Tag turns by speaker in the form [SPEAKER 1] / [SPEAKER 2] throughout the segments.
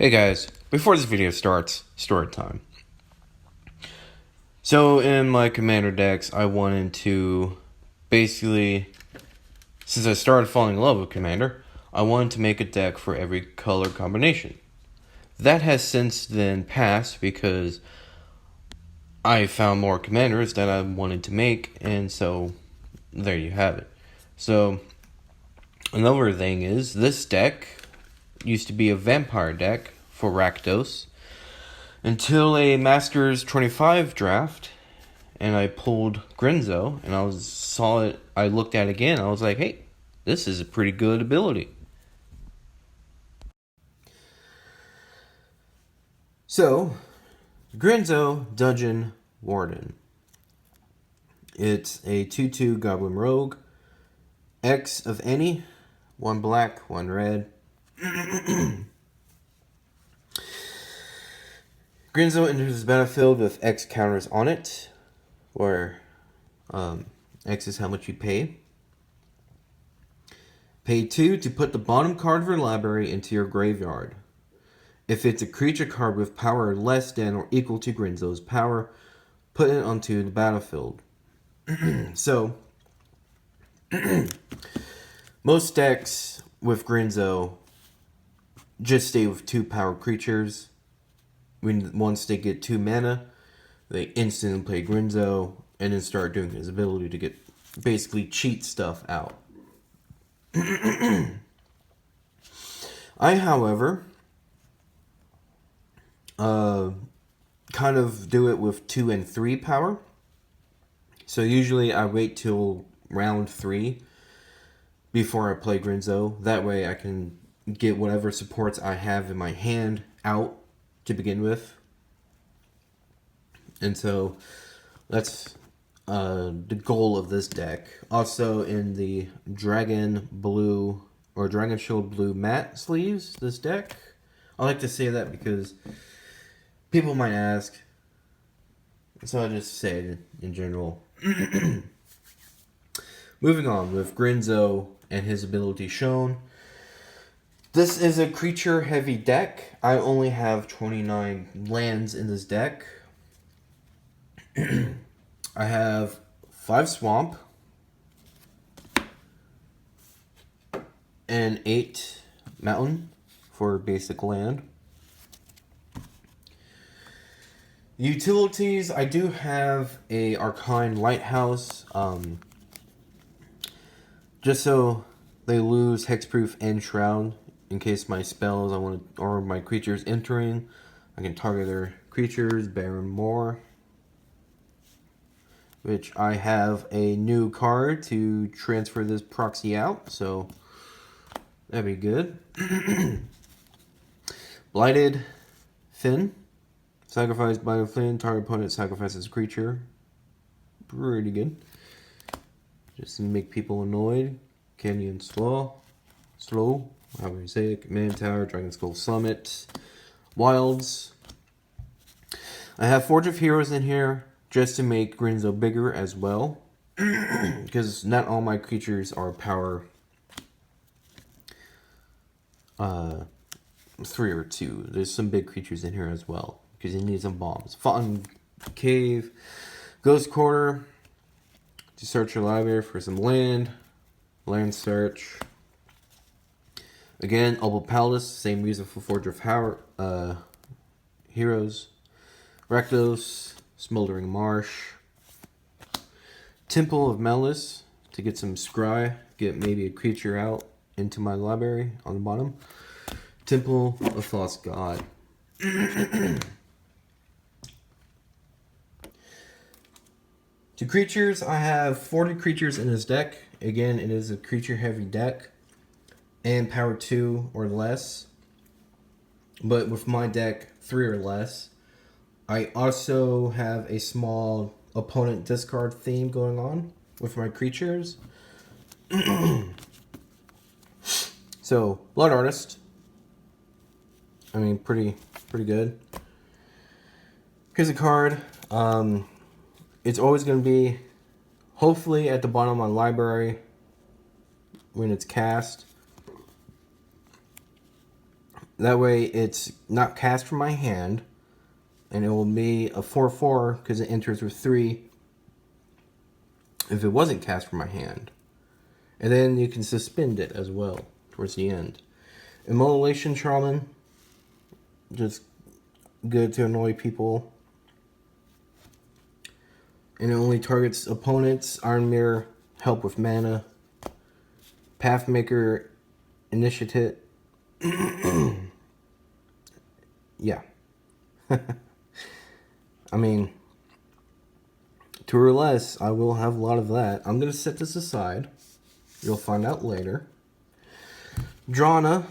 [SPEAKER 1] Hey guys, before this video starts, story time. So in my commander decks, I wanted to basically, since I started falling in love with commander, I wanted to make a deck for every color combination. That has since then passed because I found more commanders that I wanted to make, and so there you have it. So another thing is, this deck used to be a vampire deck for Rakdos until a Masters 25 draft, and I pulled Grenzo, and I looked at it again, I was like, hey, this is a pretty good ability. So, Grenzo Dungeon Warden. It's a 2/2 Goblin Rogue. X of any, 1 black, 1 red. Grenzo enters the battlefield with X counters on it, where X is how much you pay. Pay 2 to put the bottom card of your library into your graveyard. If it's a creature card with power less than or equal to Grenzo's power, put it onto the battlefield. So, most decks with Grenzo just stay with 2 power creatures. Once they get 2 mana, they instantly play Grenzo and then start doing his ability to get basically cheat stuff out. I, however, kind of do it with 2 and 3 power. So usually I wait till round 3 before I play Grenzo. That way I can get whatever supports I have in my hand out to begin with. And so that's the goal of this deck. Also in the Dragon Blue or Dragon Shield Blue matte sleeves, this deck. I like to say that because people might ask, so I just say it in general. Moving on with Grenzo and his ability shown. This is a creature heavy deck. I only have 29 lands in this deck. I have 5 swamp and 8 mountain for basic land. Utilities, I do have a Arcane Lighthouse, just so they lose Hexproof and Shroud in case my spells or my creatures entering, I can target their creatures, Baron more. Which I have a new card to transfer this proxy out, so that'd be good. Blighted Finn. Sacrifice Blighted Finn. Target opponent sacrifices a creature. Pretty good. Just to make people annoyed. Canyon Slow, however you say it. Command Tower, Dragon Skull Summit. Wilds. I have Forge of Heroes in here just to make Grenzo bigger as well. Because not all my creatures are power 3 or 2. There's some big creatures in here as well, because you need some bombs. Fountain Cave, Ghost Quarter, to search your library for some land search. Again, Opal Palace, same reason for Forge of Heroes. Rakdos, Smoldering Marsh. Temple of Melis, to get some scry, get maybe a creature out into my library on the bottom. Temple of False God. To creatures, I have 40 creatures in this deck. Again, it is a creature heavy deck and power 2 or less. But with my deck, 3 or less. I also have a small opponent discard theme going on with my creatures. So, Blood Artist. I mean, pretty good. Here's a card. It's always going to be, hopefully, at the bottom of my library when it's cast.
[SPEAKER 2] That way it's not cast from my hand, and it will be a 4/4 because it enters with 3 if it wasn't cast from my hand. And then you can suspend it as well towards the end. Immolation Shaman, just good to annoy people. And it only targets opponents. Iron Mirror, help with mana. Pathmaker, Initiative. Yeah. I mean, 2 or less, I will have a lot of that. I'm going to set this aside. You'll find out later. Drana,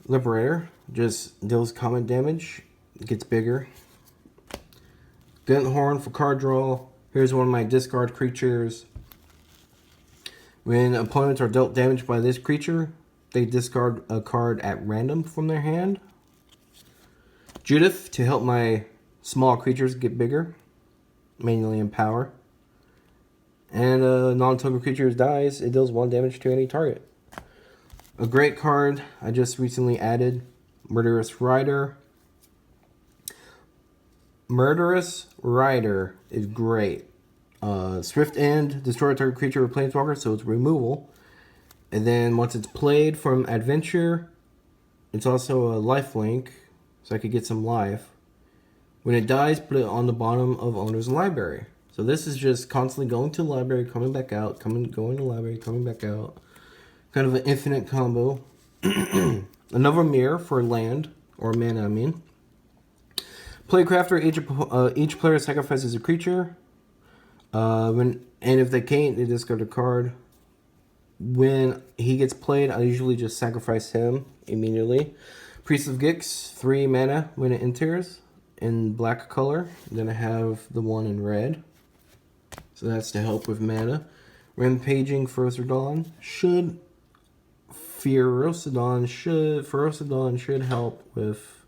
[SPEAKER 2] Liberator, just deals combat damage. It gets bigger. Gunthorn for card draw. Here's one of my discard creatures. When opponents are dealt damage by this creature, they discard a card at random from their hand. Judith, to help my small creatures get bigger, mainly in power. And a non-token creature dies, it deals 1 damage to any target. A great card I just recently added, Murderous Rider. Murderous Rider is great. Swift End, destroy a target creature or planeswalker, so it's removal. And then once it's played from Adventure, it's also a lifelink, so I could get some life. When it dies, put it on the bottom of owner's library. So this is just constantly going to the library, coming back out, going to the library, coming back out. Kind of an infinite combo. Another mirror for land, or mana, I mean. Playcrafter, each player sacrifices a creature. And if they can't, they discard a card. When he gets played, I usually just sacrifice him immediately. Priest of Gix, 3 mana when it enters in black color. Then I have the one in red. So that's to help with mana. Rampaging Ferocidon should help with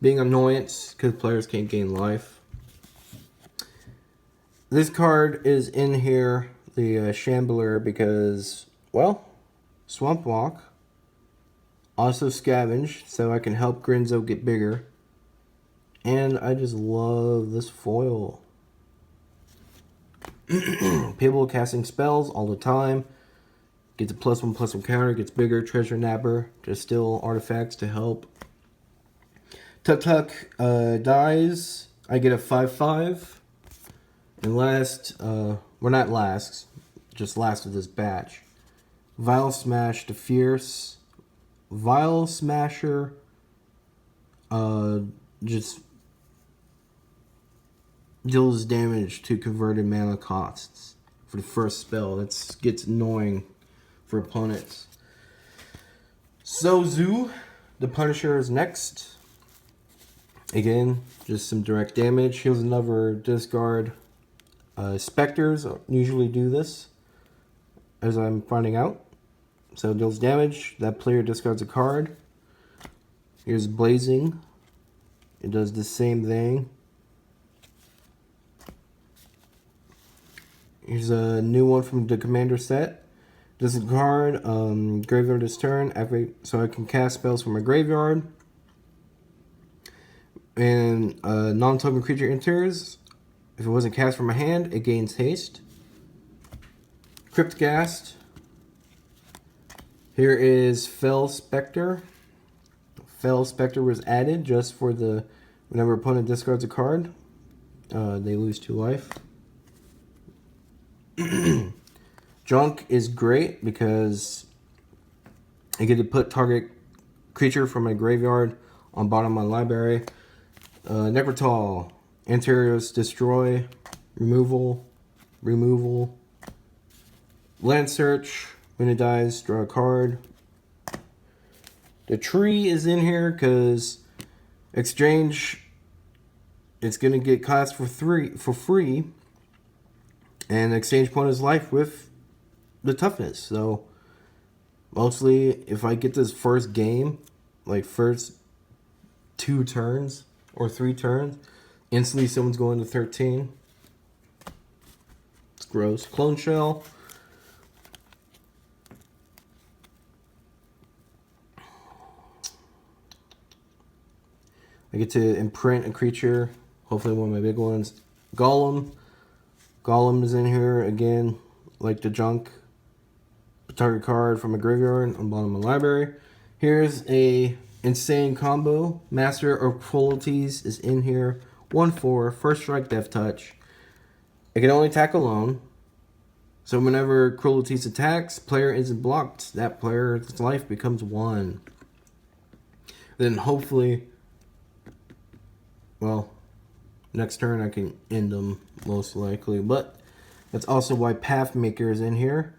[SPEAKER 2] being annoyance because players can't gain life. This card is in here, the Shambler, because, well, Swamp Walk. Also Scavenge, so I can help Grenzo get bigger. And I just love this foil. Capable of casting spells all the time. Gets a +1/+1 counter, gets bigger. Treasure Napper, just steal artifacts to help. Tuk dies. I get a 5/5. And last, not last, just last of this batch. Vile Smash the Fierce. Vile Smasher, just deals damage to converted mana costs for the first spell. That gets annoying for opponents. Zozu, the Punisher, is next. Again, just some direct damage. Here's another discard. Specters usually do this, as I'm finding out. So it deals damage. That player discards a card. Here's Blazing. It does the same thing. Here's a new one from the Commander set. Discard, graveyard this turn. So I can cast spells from my graveyard. And a non-token creature enters. If it wasn't cast from my hand, it gains haste. Cryptghast. Here is Fell Spectre. Fell Spectre was added just for the whenever opponent discards a card, they lose 2 life. Junk is great because I get to put target creature from my graveyard on bottom of my library. Necrotal, interiors destroy, removal. Land Search, when it dies, draw a card. The tree is in here because exchange, it's going to get cast for free, and exchange opponent's life with the toughness. So mostly if I get this first game, like first 2 turns or 3 turns, instantly someone's going to 13. It's gross. Clone Shell. I get to imprint a creature, hopefully one of my big ones. Golem. Golem is in here again, like the junk. Target card from a graveyard on bottom of the library. Here's a insane combo. Master of Cruelties is in here. 1/4, first strike, death touch. It can only attack alone. So whenever Cruelties attacks, player isn't blocked. That player's life becomes 1. Then hopefully, well, next turn I can end them most likely. But that's also why Pathmaker is in here.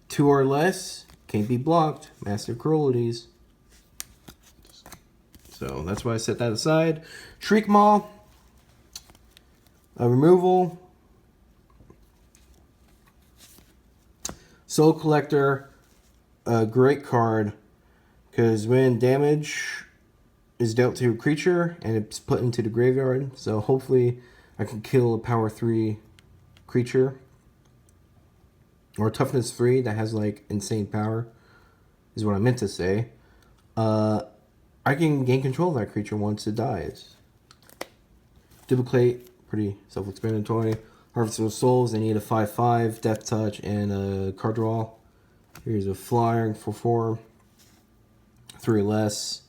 [SPEAKER 2] 2 or less, can't be blocked. Master Cruelties. So that's why I set that aside. Shriek Maw. Removal. Soul Collector. A great card. Because when damage is dealt to a creature and it's put into the graveyard. So hopefully I can kill a power 3 creature. Or toughness 3 that has like insane power. Is what I meant to say. I can gain control of that creature once it dies. Duplicate, pretty self-explanatory. Harvest of Souls, they need a 5/5, Death Touch, and a card draw. Here's a flyer for 4. 3 less.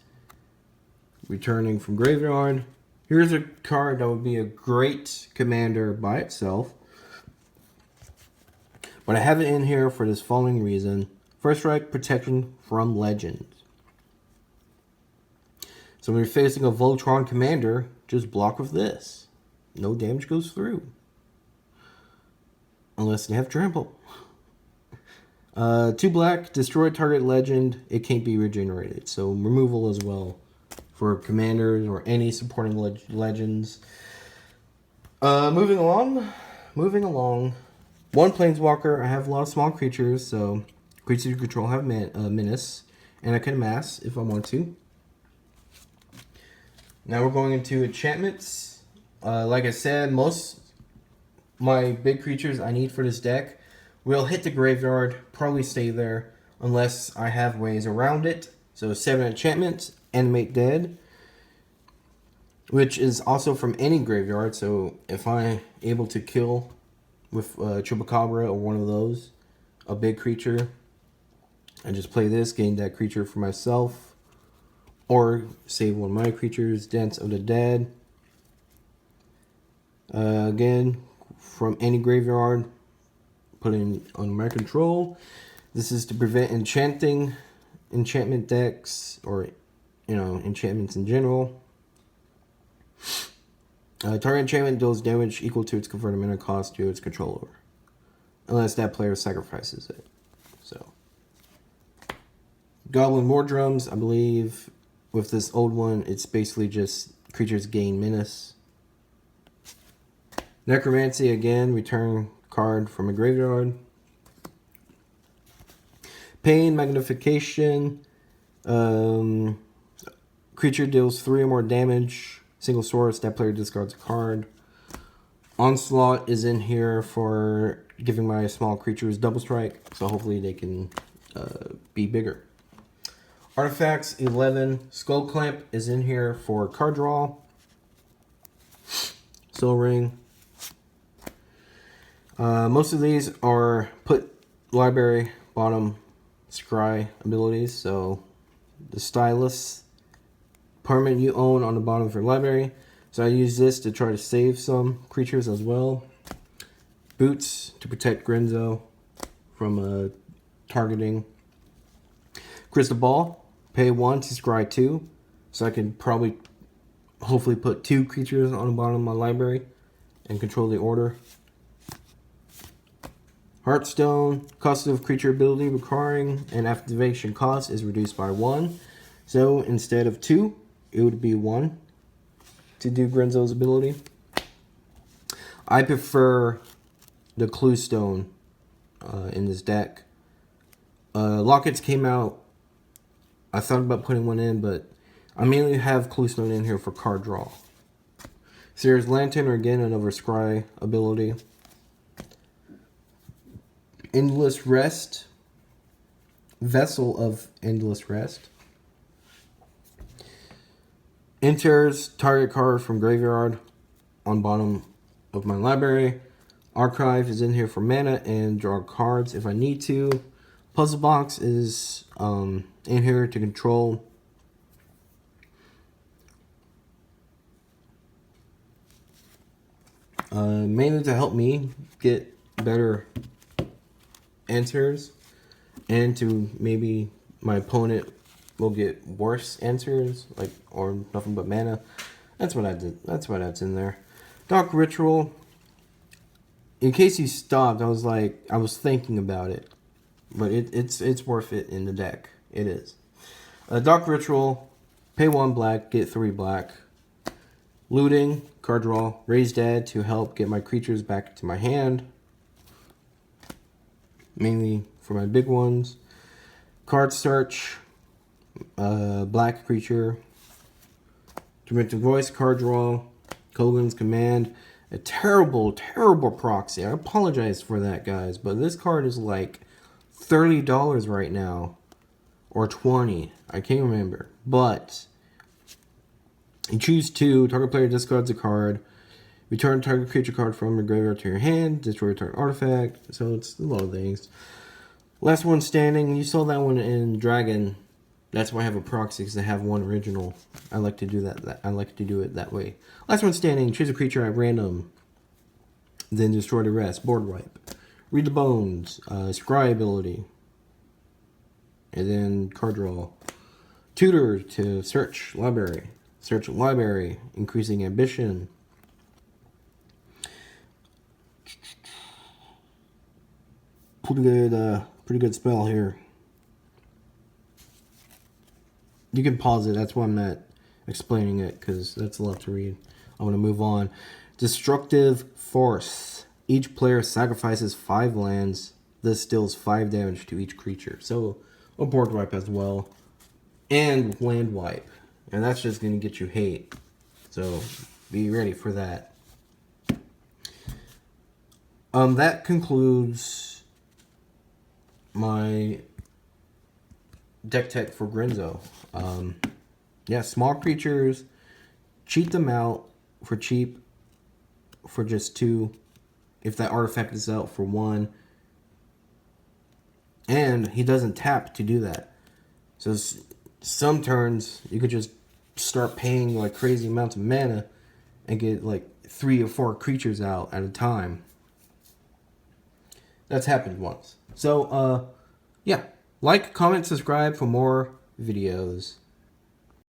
[SPEAKER 2] Returning from graveyard. Here's a card that would be a great commander by itself. But I have it in here for this following reason. First strike, protection from legends. So when you're facing a Voltron commander, just block with this. No damage goes through. Unless they have trample. 2 black, destroy target legend. It can't be regenerated. So removal as well for commanders or any supporting legends. Moving along. 1 planeswalker. I have a lot of small creatures, so creatures you control have menace, and I can amass if I want to. Now we're going into enchantments. Like I said, most my big creatures I need for this deck will hit the graveyard, probably stay there, unless I have ways around it. So 7 enchantments, Animate Dead, which is also from any graveyard. So if I'm able to kill with Chupacabra or one of those, a big creature, I just play this, gain that creature for myself. Or save one of my creatures, Dance of the Dead. Again, from any graveyard, put it on my control. This is to prevent enchantment decks, or enchantments in general. Target enchantment deals damage equal to its converted mana cost to its controller, unless that player sacrifices it. So, Goblin War Drums, I believe. With this old one, it's basically just creatures gain menace. Necromancy, again, return card from a graveyard. Pain, Magnification. Creature deals 3 or more damage. Single source, that player discards a card. Onslaught is in here for giving my small creatures double strike, so hopefully they can be bigger. Artifacts, 11. Skull Clamp is in here for card draw. Soul Ring. Most of these are put library bottom scry abilities. So the Stylus, permanent you own on the bottom of your library. So I use this to try to save some creatures as well. Boots to protect Grenzo from targeting. Crystal Ball. Pay 1 to scry 2. So I can hopefully put 2 creatures on the bottom of my library and control the order. Heartstone, cost of creature ability requiring an activation cost is reduced by 1. So instead of 2, it would be 1 to do Grenzo's ability. I prefer the Clue Stone in this deck. Lockets came out. I thought about putting one in, but I mainly have Clue Stone in here for card draw. Sears Lantern, again, another scry ability. Endless Rest. Vessel of Endless Rest. Enters target card from graveyard on bottom of my library. Archive is in here for mana and draw cards if I need to. Puzzle box is in here to control mainly to help me get better answers, and to maybe my opponent will get worse answers, like, or nothing but mana. That's what I did. That's why that's in there. Dark Ritual. In case you stopped, I was thinking about it, but it's worth it in the deck. It is. Dark Ritual. Pay 1 black, get 3 black. Looting, card draw, raise dead to help get my creatures back to my hand. Mainly for my big ones. Card search, black creature. Tormented Voice, card draw. Kogan's Command. A terrible, terrible proxy. I apologize for that, guys, but this card is like $30 right now. Or 20. I can't remember. But you choose 2. Target player discards a card. Return target creature card from your graveyard to your hand. Destroy target artifact. So it's a lot of things. Last one standing. You saw that one in Dragon. That's why I have a proxy, because I have one original. I like to do that. I like to do it that way. Last one standing. Choose a creature at random. Then destroy the rest. Board wipe. Read the bones. Scry ability. And then card draw. Tutor to search library. Search library. Increasing ambition. Pretty good spell here. You can pause it. That's why I'm not explaining it, because that's a lot to read. I want to move on. Destructive Force. Each player sacrifices 5 lands. This deals 5 damage to each creature. So a board wipe as well. And land wipe. And that's just going to get you hate. So be ready for that. That concludes my deck tech for Grenzo. Yeah, small creatures, cheat them out for cheap for just 2. If that artifact is out for 1. And he doesn't tap to do that. So some turns you could just start paying like crazy amounts of mana and get like 3 or 4 creatures out at a time. That's happened once. So, yeah. Like, comment, subscribe for more videos.